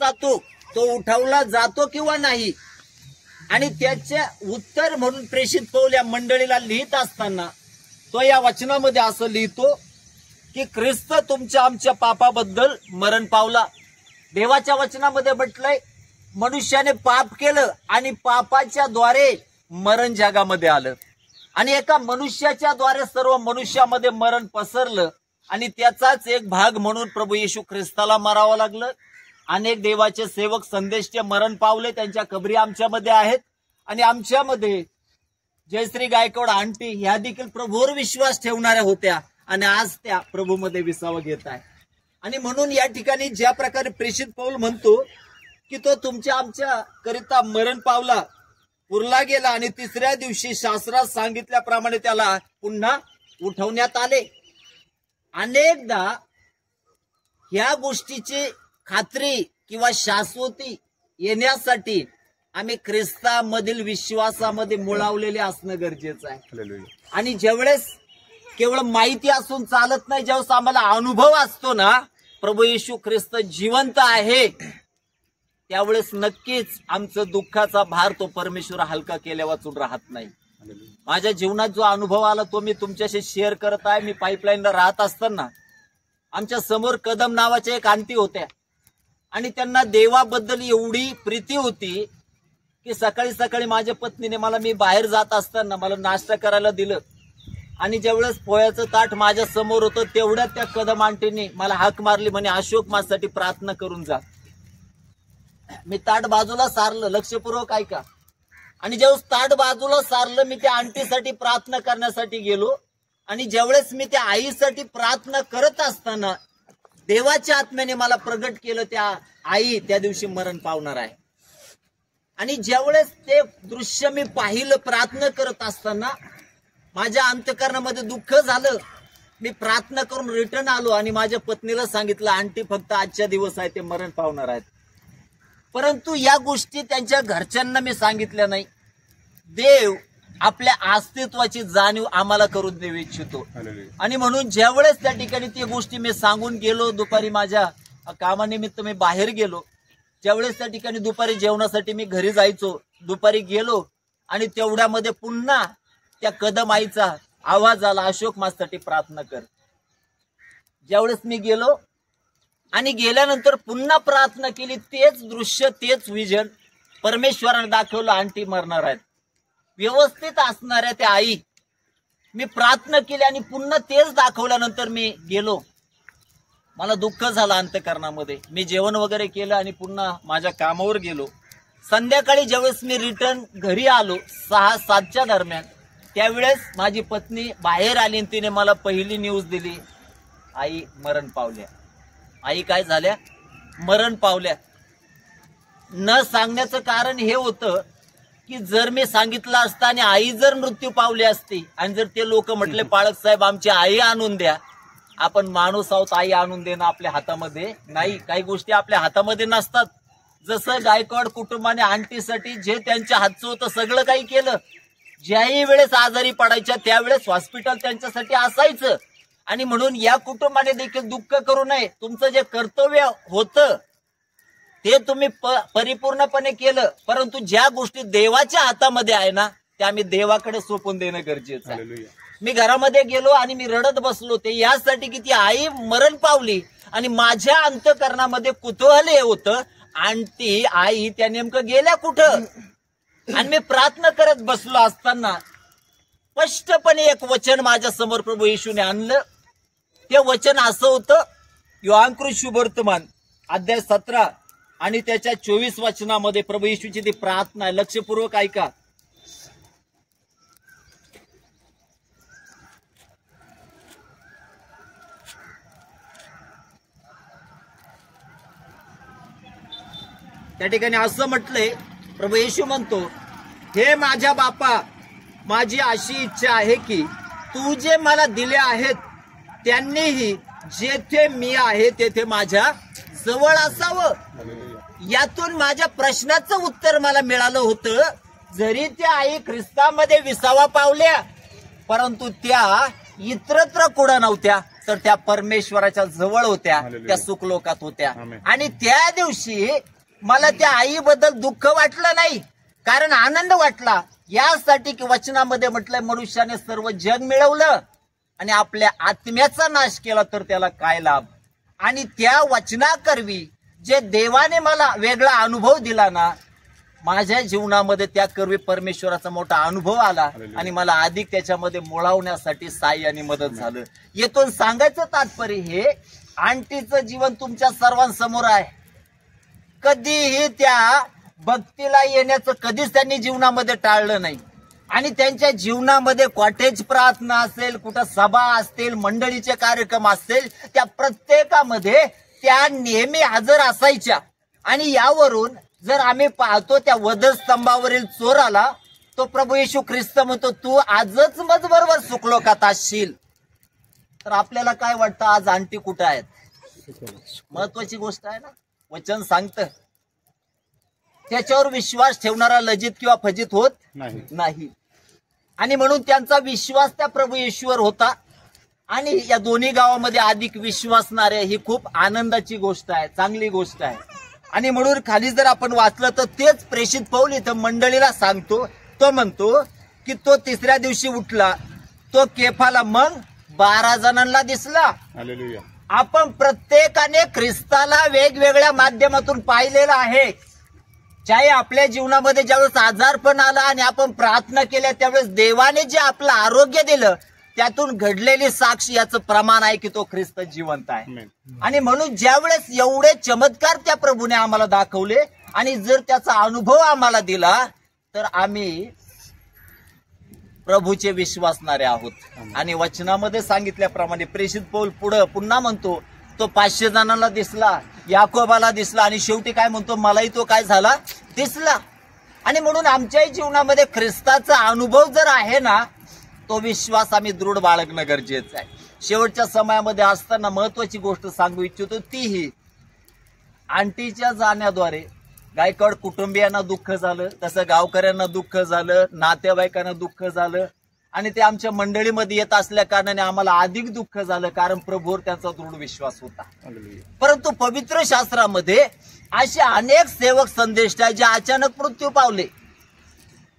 जातो, तो उठवला जातो किंवा नाही, आणि त्याचे उत्तर म्हणून प्रेषित पौल या मंडळीला लिहित असताना तो या वचनामध्ये असं लिहितो की ख्रिस्त तुमच्या आमच्या पापाबद्दल मरण पावला. देवाच्या वचनामध्ये म्हटलंय मनुष्याने पाप केलं आणि पापाच्या द्वारे मरण जगामध्ये आलं, आणि एका मनुष्याच्या द्वारे सर्व मनुष्यामध्ये मरण पसरलं, आणि त्याचाच एक भाग म्हणून प्रभू येशू ख्रिस्ताला मरावं लागलं. अनेक देवाचे सेवक संदेश ते मरण पावले, त्यांच्या कबरी आमच्यामध्ये आहेत, आणि आमच्यामध्ये जयश्री गायकवाड आंटी ह्या देखील प्रभूवर विश्वास ठेवणाऱ्या होत्या, आणि आज त्या प्रभूमध्ये विसावं घेत आहे. आणि म्हणून या ठिकाणी ज्या प्रकारे प्रेषित पौल म्हणतो की तो तुमच्या आमच्या करिता मरण पावला, पुरला गेला, आणि तिसऱ्या दिवशी शास्त्रात सांगितल्याप्रमाणे त्याला पुन्हा उठवण्यात आले. अनेकदा ह्या गोष्टीची खात्री किंवा शाश्वती येण्यासाठी आम्ही ख्रिस्तामधील विश्वासामध्ये मुळावलेले असणं गरजेचं आहे. आणि ज्यावेळेस केवळ माहिती असून चालत नाही, ज्यावेळेस आम्हाला अनुभव असतो ना प्रभू येशू ख्रिस्त जिवंत आहे, त्यावेळेस नक्कीच आमचं दुःखाचा भार तो परमेश्वर हलका केल्या वाचून राहत नाही. माझ्या जीवनात जो अनुभव आला तो मी तुमच्याशी शेअर करत आहे. मी पाईपलाईनला राहत असताना आमच्या समोर कदम नावाच्या एक आंटी होत्या, आणि त्यांना देवाबद्दल एवढी प्रीती होती की सकाळी सकाळी माझ्या पत्नीने मी बाहेर जात असताना मला नाश्ता करायला दिलं, आणि ज्यावेळेस पोह्याचं ताट माझ्या समोर होतं तेवढ्यात त्या कदम आंटीने मला हाक मारली, म्हणे अशोक माझ्यासाठी प्रार्थना करून जा. मी ताट बाजूला सारलं, लक्षपूर्वक ऐका, आणि ज्यावेळेस ताट बाजूला सारलं मी त्या आंटीसाठी प्रार्थना करण्यासाठी गेलो, आणि ज्यावेळेस मी त्या आईसाठी प्रार्थना करत असताना देवाच्या आत्म्याने मला प्रगट केलं त्या आई त्या दिवशी मरण पावणार आहे. आणि ज्यावेळेस ते दृश्य मी पाहिलं प्रार्थना करत असताना माझ्या अंतःकरणामध्ये दुःख झालं. मी प्रार्थना करून रिटर्न आलो आणि माझ्या पत्नीला सांगितलं आंटी फक्त आजच्या दिवस आहे, ते मरण पावणार आहेत. परंतु या गोष्टी त्यांच्या घरच्यांना मी सांगितल्या नाही. देव आपल्या अस्तित्वाची जाणीव आम्हाला करून देऊ इच्छितो, आणि म्हणून ज्यावेळेस त्या ठिकाणी ती गोष्टी मी सांगून गेलो, दुपारी माझ्या कामानिमित्त मी बाहेर गेलो, ज्यावेळेस त्या ठिकाणी दुपारी जेवणासाठी मी घरी जायचो, दुपारी गेलो आणि तेवढ्यामध्ये पुन्हा त्या कदम आईचा आवाज आला, अशोक माझ्यासाठी प्रार्थना कर. ज्यावेळेस मी गेलो आणि गेल्यानंतर पुन्हा प्रार्थना केली, तेच दृश्य तेच विजन परमेश्वराने दाखवलं, आंटी मरणार आहेत. व्यवस्थित असणाऱ्या त्या आई, मी प्रार्थना केली आणि पुन्हा तेच दाखवल्यानंतर मी गेलो. मला दुःख झालं अंतःकरणामध्ये. मी जेवण वगैरे केलं आणि पुन्हा माझ्या कामावर गेलो. संध्याकाळी ज्यावेळेस मी रिटर्न घरी आलो 6-7च्या दरम्यान, त्यावेळेस माझी पत्नी बाहेर आली आणि तिने मला पहिली न्यूज दिली, आई मरण पावल्या. आई काय झाल्या? मरण पावल्या. न सांगण्याचं कारण हे होतं की जर मी सांगितलं असतं आणि आई जर मृत्यू पावली असती आणि जर ते लोक म्हटले पाळक साहेब आमची आई आणून द्या, आपण माणूस आहोत, आई आणून देणं आपल्या हातामध्ये नाही. काही गोष्टी आपल्या हातामध्ये नसतात. जसं गायकवाड कुटुंबाने आंटीसाठी जे त्यांच्या हातचं होतं सगळं काही केलं. ज्याही वेळेस आजारी पडायच्या त्यावेळेस हॉस्पिटल त्यांच्यासाठी असायचं, आणि म्हणून या कुटुंबाने देखील दुःख करू नये. तुमचं जे कर्तव्य होतं ते तुम्ही परिपूर्णपणे केलं, परंतु ज्या गोष्टी देवाच्या हातामध्ये आहे ना त्या आम्ही देवाकडे सोपून देणं गरजेचं आहे. मी घरामध्ये गेलो आणि मी रडत बसलो, ते यासाठी की ती आई मरण पावली, आणि माझ्या अंतःकरणामध्ये कुतूहल हे होतं आणि ती आई त्या नेमकं गेल्या कुठं. आणि मी प्रार्थना करत बसलो असताना स्पष्टपणे एक वचन माझ्या समोर प्रभू येशूने आणलं. ते वचन असं होतं, योहानकृत शुभवर्तमान अध्याय 17 आणि त्याच्या 24 वचनामध्ये प्रभू येशूची ती प्रार्थना आहे. लक्षपूर्वक ऐका. त्या ठिकाणी असं म्हटलंय, प्रभू येशू म्हणतो, हे माझ्या बापा, माझी अशी इच्छा आहे की तू जे मला दिले आहेत त्यांनीही जेथे मी आहे तेथे माझ्या जवळ असावं. यातून माझ्या प्रश्नाचं उत्तर मला मिळालं होतं. जरी त्या आई ख्रिस्तामध्ये विसावा पावल्या, परंतु त्या इतरत्र कुठं नव्हत्या, तर त्या परमेश्वराच्या जवळ होत्या, त्या सुखलोकात होत्या. आणि त्या दिवशी मला त्या आईबद्दल दुःख वाटलं नाही, कारण आनंद वाटला. यासाठी की वचनामध्ये म्हटलंय, मनुष्याने सर्व जग मिळवलं आणि आपल्या आत्म्याचा नाश केला तर त्याला काय लाभ. आणि त्या वचनाकरवी जे देवाने मला वेगळा अनुभव दिला ना, माझ्या जीवनामध्ये त्या करवी परमेश्वराचा मोठा अनुभव आला आणि मला अधिक त्याच्यामध्ये मुळावण्यासाठी साह्य आणि मदत झालं. येथून सांगायचं तात्पर्य हे, आंटीचं जीवन तुमच्या सर्वांसमोर आहे. कधीही त्या भक्तीला येण्याचं कधीच त्यांनी जीवनामध्ये टाळलं नाही. आणि त्यांच्या जीवनामध्ये कॉटेज प्रार्थना असेल, कुठं सभा असतील, मंडळीचे कार्यक्रम असतील, त्या प्रत्येकामध्ये त्या नेहमी हजर असायच्या. आणि यावरून जर आम्ही पाहतो, त्या वधस्तंभावरील चोराला तो प्रभू येशू ख्रिस्त म्हणतो, तू आजच माझबरोबर सुखलोकात असशील. तर आपल्याला काय वाटतं, आज आंटी कुठं आहेत? महत्वाची गोष्ट आहे ना. वचन सांगतं, त्याच्यावर विश्वास ठेवणारा लज्जित किंवा फजित होत नाही. आणि म्हणून त्यांचा विश्वास त्या प्रभू येशूवर होता. आणि या दोन्ही गावामध्ये अधिक विश्वासणारे ही खूप आनंदाची गोष्ट आहे, चांगली गोष्ट आहे. आणि म्हणून खाली जर आपण वाचलं तर तेच प्रेषित पौल इथं मंडळीला सांगतो. तो म्हणतो की तो तिसऱ्या दिवशी उठला, तो केफाला मग 12 जणांना दिसला. आपण प्रत्येकाने ख्रिस्ताला वेगवेगळ्या माध्यमातून पाहिलेलं आहे. चाहे आपल्या जीवनामध्ये ज्यावेळेस आजारपण आला आणि आपण प्रार्थना केल्या, त्यावेळेस देवाने जे आपलं आरोग्य दिलं, त्यातून घडलेली साक्ष याचं प्रमाण आहे की तो ख्रिस्त जिवंत आहे. आणि म्हणून ज्यावेळेस एवढे चमत्कार त्या प्रभूने आम्हाला दाखवले आणि जर त्याचा अनुभव आम्हाला दिला, तर आम्ही प्रभूचे विश्वासणारे आहोत. आणि वचनामध्ये सांगितल्याप्रमाणे प्रेषित पौल पुढे पुन्हा म्हणतो, तो 500 जणांना दिसला, याकोबाला दिसला आणि शेवटी काय म्हणतो, मलाही तो काय झाला, दिसला. आणि म्हणून आमच्याही जीवनामध्ये ख्रिस्ताचा अनुभव जर आहे ना, तो विश्वास आम्ही दृढ बाळगणं गरजेचं आहे. शेवटच्या समयामध्ये असताना महत्वाची गोष्ट सांगू इच्छितो, ती ही, आंटीच्या जाण्याद्वारे गायकवाड कुटुंबियांना दुःख झालं, तसं गावकऱ्यांना दुःख झालं, नातेवाईकांना दुःख झालं. आणि ते आमच्या मंडळीमध्ये येत असल्या कारणाने आम्हाला अधिक दुःख झालं, कारण प्रभूवर त्यांचा दृढ विश्वास होता. परंतु पवित्र शास्त्रामध्ये असे अनेक सेवक संदेश आहेत जे अचानक मृत्यू पावले.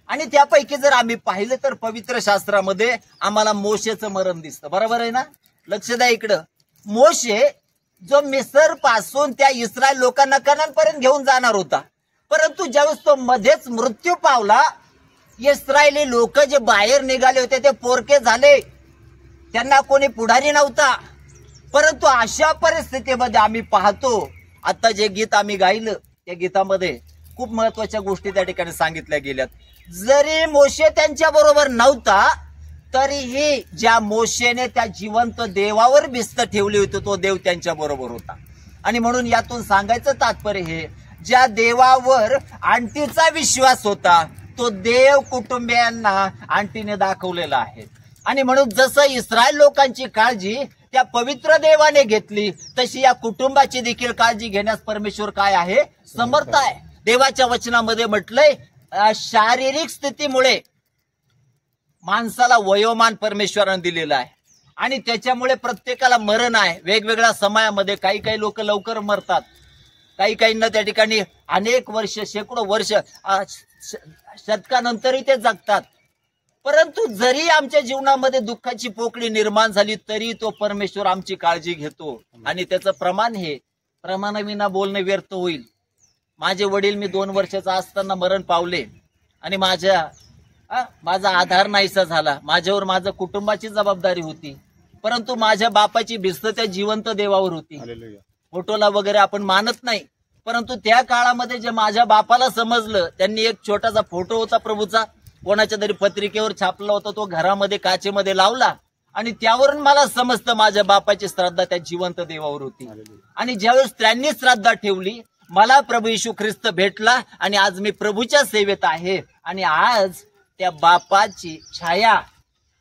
आणि त्यापैकी जर आम्ही पाहिलं तर पवित्र शास्त्रामध्ये आम्हाला मोशेचं मरण दिसतं. बरोबर आहे ना? लक्ष द्या इकडं. मोशे जो मिसर पासून त्या इस्रायल लोकांना कनानपर्यंत घेऊन जाणार होता, परंतु ज्यावेळेस तो मध्येच मृत्यू पावला, इस्रायली लोक जे बाहेर निघाले होते ते पोरके झाले, त्यांना कोणी पुढारी नव्हता. परंतु अशा परिस्थितीमध्ये आम्ही पाहतो, आता जे गीत आम्ही गायलं त्या गीतामध्ये खूप महत्वाच्या गोष्टी त्या ठिकाणी सांगितल्या गेल्यात. जरी मोशे त्यांच्या बरोबर नव्हता, तरीही ज्या मोशेने त्या जिवंत देवावर भिस्त ठेवली होती, तो देव त्यांच्या बरोबर होता. आणि म्हणून यातून सांगायचं तात्पर्य हे, ज्या देवावर आंटीचा विश्वास होता, तो देव कुटुंबियांना आंटीने दाखवलेला आहे. आणि म्हणून जसं इस्रायल लोकांची काळजी त्या पवित्र देवाने घेतली, तशी या कुटुंबाची देखील काळजी घेण्यास परमेश्वर काय आहे, समर्थ आहे. देवाच्या वचनामध्ये म्हटलंय, शारीरिक स्थितीमुळे माणसाला वयोमान परमेश्वराने दिलेलं आहे आणि त्याच्यामुळे प्रत्येकाला मरण आहे. वेगवेगळ्या समयामध्ये काही काही लोक लवकर मरतात, काही काहींना त्या ठिकाणी अनेक वर्ष, शेकडो वर्ष, शतकानंतरही ते जगतात. परंतु जरी आमच्या जीवनामध्ये दुःखाची पोकळी निर्माण झाली, तरी तो परमेश्वर आमची काळजी घेतो. आणि त्याचं प्रमाण हे, प्रमाणाविना बोलणे व्यर्थ होईल. माझे वडील मी 2 वर्षाचा असताना मरण पावले आणि माझा आधार नाहीसा झाला. माझ्यावर माझ्या कुटुंबाची जबाबदारी होती, परंतु माझ्या बापाची भिस्त त्या जिवंत देवावर होती. फोटोला वगैरे आपण मानत नाही, परंतु त्या काळामध्ये जे माझ्या बापाला समजलं, त्यांनी एक छोटासा फोटो होता प्रभूचा, कोणाच्या तरी पत्रिकेवर छापला होता, तो घरामध्ये काचेमध्ये लावला आणि त्यावरून मला समजतं माझ्या बापाची श्रद्धा त्या जिवंत देवावर होती. आणि ज्यावेळेस त्यांनी श्रद्धा ठेवली, मला प्रभू येशू ख्रिस्त भेटला आणि आज मी प्रभूच्या सेवेत आहे. आणि आज त्या बापाची छाया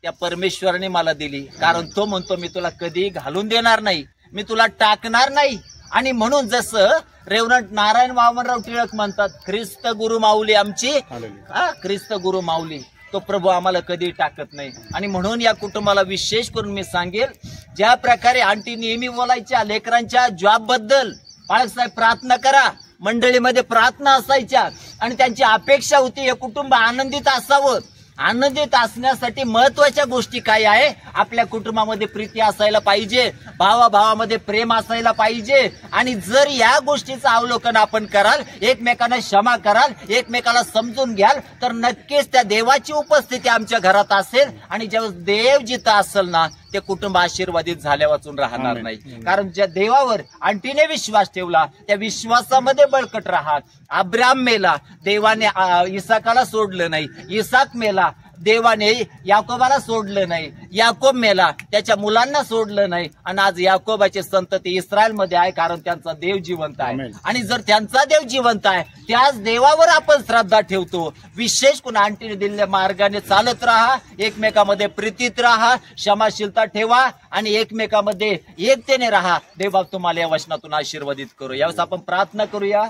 त्या परमेश्वराने मला दिली, कारण तो म्हणतो मी तुला कधी घालून देणार नाही, मी तुला टाकणार नाही. आणि म्हणून जसं रेव्हरंड नारायण वामनराव टिळक म्हणतात, ख्रिस्त गुरु माऊली आमची, ख्रिस्त गुरु माऊली, तो प्रभू आम्हाला कधी टाकत नाही. आणि म्हणून या कुटुंबाला विशेष करून मी सांगेल, ज्या प्रकारे आंटी नेहमी बोलायच्या लेकरांच्या जॉब बद्दल, बाळासाहेब प्रार्थना करा, मंडळीमध्ये प्रार्थना असायच्या आणि त्यांची अपेक्षा होती हे कुटुंब आनंदित असावं. आनंदित असण्यासाठी महत्वाच्या गोष्टी काय आहे? आपल्या कुटुंबामध्ये प्रीती असायला पाहिजे, भावाभावामध्ये प्रेम असायला पाहिजे. आणि जर या गोष्टीचं अवलोकन आपण कराल, एकमेकांना क्षमा कराल, एकमेकाला समजून घ्याल, तर नक्कीच त्या देवाची उपस्थिती आमच्या घरात असेल. आणि जेव्हा देव जिथं असेल ना, ते कुटुंब आशीर्वादित झाल्या वाचून राहणार नाही. कारण ज्या देवावर आंटीने विश्वास ठेवला त्या विश्वासामध्ये बळकट राहा. अब्राम मेला, देवाने इसाकाला सोडलं नाही. इसाक मेला, देवाने याकोबाला सोडलं नाही. याकोब मेला, त्याच्या मुलांना सोडलं नाही. आणि आज याकोबाचे संतती इस्रायलमध्ये आहे, कारण त्यांचा देव जिवंत आहे. आणि जर त्यांचा देव जिवंत आहे, त्याच देवावर आपण श्रद्धा ठेवतो. विशेष करून आंटीने दिलेल्या मार्गाने चालत राहा, एकमेकामध्ये प्रीतीत राहा, क्षमाशीलता ठेवा आणि एकमेकामध्ये एकतेने राहा. देव तुम्हाला या वचनातून आशीर्वादित करू. यावेळेस आपण प्रार्थना करूया.